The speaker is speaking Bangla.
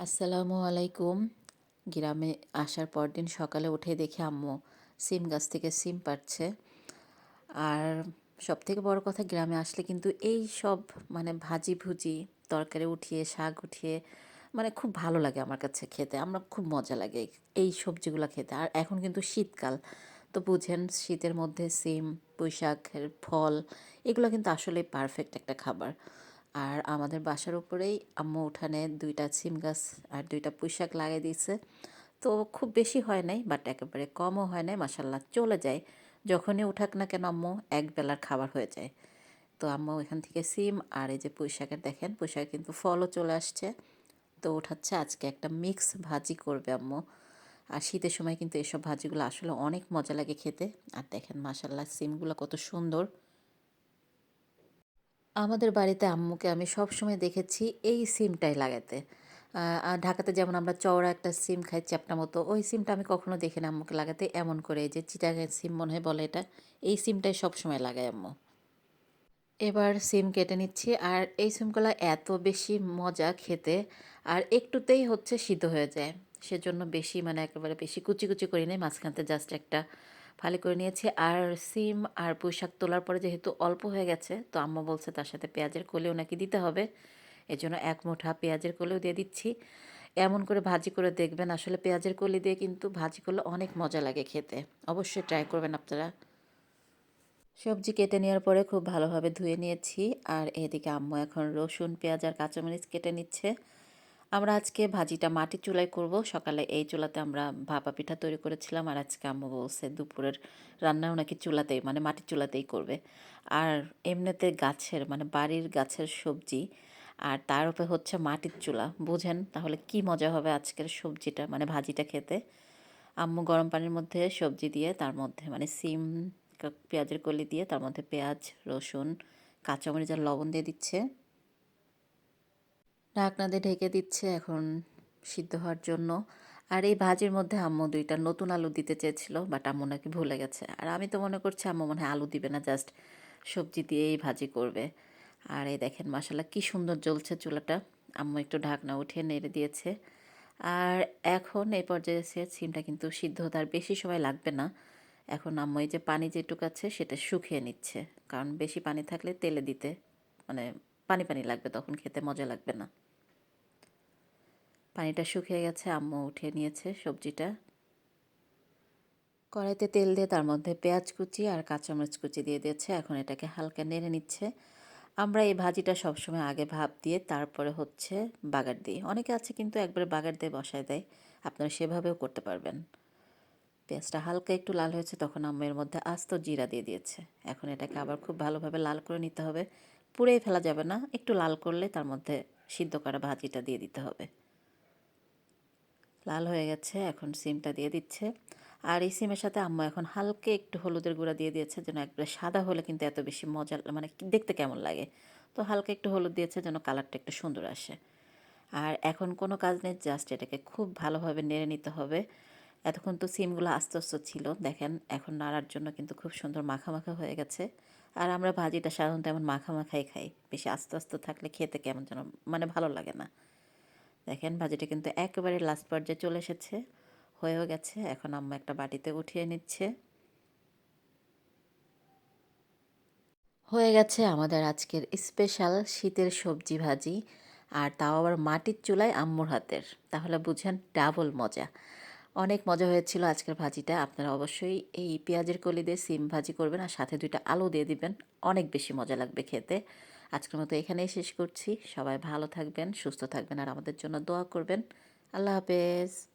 আসসালামু আলাইকুম। গ্রামে আসার পরদিন সকালে উঠে দেখি আম্মু সিম গাছ থেকে সিম পাড়ছে। আর সবথেকে বড় কথা, গ্রামে আসলে কিন্তু এই সব মানে ভাজি-ভুজি, তরকারি উঠিয়ে, শাক উঠিয়ে মানে খুব ভালো লাগে আমার কাছে খেতে। আমার খুব মজা লাগে এই সবজিগুলা খেতে। আর এখন কিন্তু শীতকাল। তো বুঝেন, শীতের মধ্যে সিম, পুঁইশাকের ফল এগুলো কিন্তু আসলেই পারফেক্ট একটা খাবার। আর আমাদের বাসার উপরেই আম্মু উঠানে ২ টা সিম গাছ আর ২ টা পুঁইশাক লাগিয়ে দিয়েছে। তো খুব বেশি হয় নাই, বাট একেবারে কমও হয় নাই, মাশাআল্লাহ চলে যায়। যখনই উঠাক না কেন আম্মু এক বেলার খাবার হয়ে যায়। তো আম্মু এখান থেকে সিম আর এই যে পুঁইশাকের দেখেন, পুঁইশাকের কিন্তু ফলও চলে আসছে। তো ওঠাচ্ছে আজকে একটা মিক্স ভাজি করবে আম্মু। আর শীতের সময় কিন্তু এসব ভাজিগুলো আসলে অনেক মজা লাগে খেতে। আর দেখেন মাশাআল্লাহ সিমগুলো কত সুন্দর। আমাদের বাড়িতে আম্মুকে আমি সবসময় দেখেছি এই সিমটাই লাগাতে। আর ঢাকাতে যেমন আমরা চওড়া একটা সিম খাই চ্যাপ্টা মতো, ওই সিমটা আমি কখনো দেখিনি আম্মুকে লাগাতে। এমন করে এই যে চিটাগাং সিম মনে হয় বলে এটা, এই সিমটাই সবসময় লাগায় আম্মু। এবার সিম কেটে নিচ্ছি আর এই সিমগুলা এত বেশি মজা খেতে, আর একটুতেই হচ্ছে সিদ্ধ হয়ে যায়। সেজন্য বেশি মানে একেবারে বেশি কুচি কুচি করি নাই, মাঝখানতে জাস্ট একটা ফালি করে নিয়েছি। আর সিম আর পুঁইশাক তোলার পরে যেহেতু অল্প হয়ে গেছে, তো আম্মা বলছে তার সাথে পেঁয়াজের কলিও নাকি দিতে হবে। এজন্য এক মুঠা পেঁয়াজের কলিও দিয়ে দিচ্ছি। এমন করে ভাজি করে দেখবেন, আসলে পেঁয়াজের কলি দিয়ে কিন্তু ভাজি করলে অনেক মজা লাগে খেতে। অবশ্যই ট্রাই করবেন আপনারা। সবজি কেটে নেওয়ার পরে খুব ভালোভাবে ধুয়ে নিয়েছি। আর এদিকে আম্মু এখন রসুন, পেঁয়াজ আর কাঁচামরিচ কেটে নিচ্ছে। আমরা আজকে ভাজিটা মাটির চুলায় করব। সকালে এই চুলাতে আমরা ভাপা পিঠা তৈরি করেছিলাম, আর আজকে আম্মু বলছে দুপুরের রান্নাও নাকি চুলাতেই মানে মাটির চুলাতেই করবে। আর এমনিতে গাছের মানে বাড়ির গাছের সবজি, আর তার উপরে হচ্ছে মাটির চুলা, বুঝেন তাহলে কি মজা হবে আজকের সবজিটা মানে ভাজিটা খেতে। আম্মু গরম পানির মধ্যে সবজি দিয়ে তার মধ্যে মানে সিম, পেঁয়াজের কলি দিয়ে তার মধ্যে পেঁয়াজ, রসুন, কাঁচামরিচ আর লবণ দিয়ে দিচ্ছে। ঢাকনা দিয়ে ঢেকে দিচ্ছে এখন সিদ্ধ হওয়ার জন্য। আর এই ভাজির মধ্যে আম্মু ২ টা নতুন আলু দিতে চেয়েছিল, বাট আম্মু নাকি ভুলে গেছে। আর আমি তো মনে করছি আম্মু মনে হয় আলু দিবে না, জাস্ট সবজি দিয়েই ভাজি করবে। আর এই দেখেন মাশাআল্লাহ কি সুন্দর জ্বলছে চুলাটা। আম্মু একটু ঢাকনা উঠিয়ে নেড়ে দিয়েছে। আর এখন এই পর্যায়ে এসে সিমটা কিন্তু সিদ্ধ হতে আর বেশি সময় লাগবে না। এখন আম্মু এই যে পানি যেটুকু আছে সেটা শুকিয়ে নিচ্ছে। কারণ বেশি পানি থাকলে তেলে দিতে মানে পানি পানি লাগবে, তখন খেতে মজা লাগবে না। পানিটা শুকিয়ে গেছে, আম্মু উঠিয়ে নিয়েছে সবজিটা। কড়াইতে তেল দিয়ে তার মধ্যে পেঁয়াজ কুচি আর কাঁচামরিচ কুচি দিয়ে দিয়েছে। এখন এটাকে হালকা নেড়ে নিচ্ছে। আমরা এই ভাজিটা সবসময় আগে ভাপ দিয়ে তারপরে হচ্ছে বাগার দিই। অনেকে আছে কিন্তু একবারে বাগার দিয়ে বসায় দেয়। আপনারা সেভাবেও করতে পারবেন। পেঁয়াজটা হালকা একটু লাল হয়েছে, তখন আম্মু এর মধ্যে আস্ত জিরা দিয়ে দিয়েছে। এখন এটাকে আবার খুব ভালোভাবে লাল করে নিতে হবে। পুড়েই ফেলা যাবে না, একটু লাল করলে তার মধ্যে সিদ্ধ করা ভাজিটা দিয়ে দিতে হবে। লাল হয়ে গেছে, এখন সিমটা দিয়ে দিচ্ছে। আর এই সিমের সাথে আম্মু এখন হালকা একটু হলুদের গুঁড়া দিয়ে দিয়েছে, যেন একবারে সাদা হলে কিন্তু এত বেশি মজা মানে দেখতে কেমন লাগে। তো হালকা একটু হলুদ দিয়েছে যেন কালারটা একটু সুন্দর আসে। আর এখন কোনো কাজ নেই, জাস্ট এটাকে খুব ভালোভাবে নেড়ে নিতে হবে। এতক্ষণ তো সিমগুলো আস্তে আস্তে ছিল, দেখেন এখন নাড়ার জন্য কিন্তু খুব সুন্দর মাখা মাখা হয়ে গেছে। আর আমরা ভাজিটা সাধারণত এমন মাখা মাখাই খাই, বেশি আস্তে আস্তে থাকলে খেতে কেমন যেন মানে ভালো লাগে না। দেখেন ভাজিটা কিন্তু একেবারে লাস্ট পর্যায়ে চলে এসেছে, হয়েও গেছে। এখন আম্মা একটা বাটিতে উঠিয়ে নিচ্ছে। হয়ে গেছে আমাদের আজকের স্পেশাল শীতের সবজি ভাজি, আর তাও আবার মাটির চুলায় আম্মুর হাতের। তাহলে বুঝেন ডাবল মজা। অনেক মজা হয়েছিল আজকের ভাজিটা। আপনারা অবশ্যই এই পেঁয়াজের কলি দিয়ে সিম ভাজি করবেন আর সাথে ২ টা আলু দিয়ে দিবেন। অনেক বেশি মজা লাগবে খেতে। আজকের মতো এখানেই শেষ করছি। সবাই ভালো থাকবেন, সুস্থ থাকবেন আর আমাদের জন্য দোয়া করবেন। আল্লাহ হাফেজ।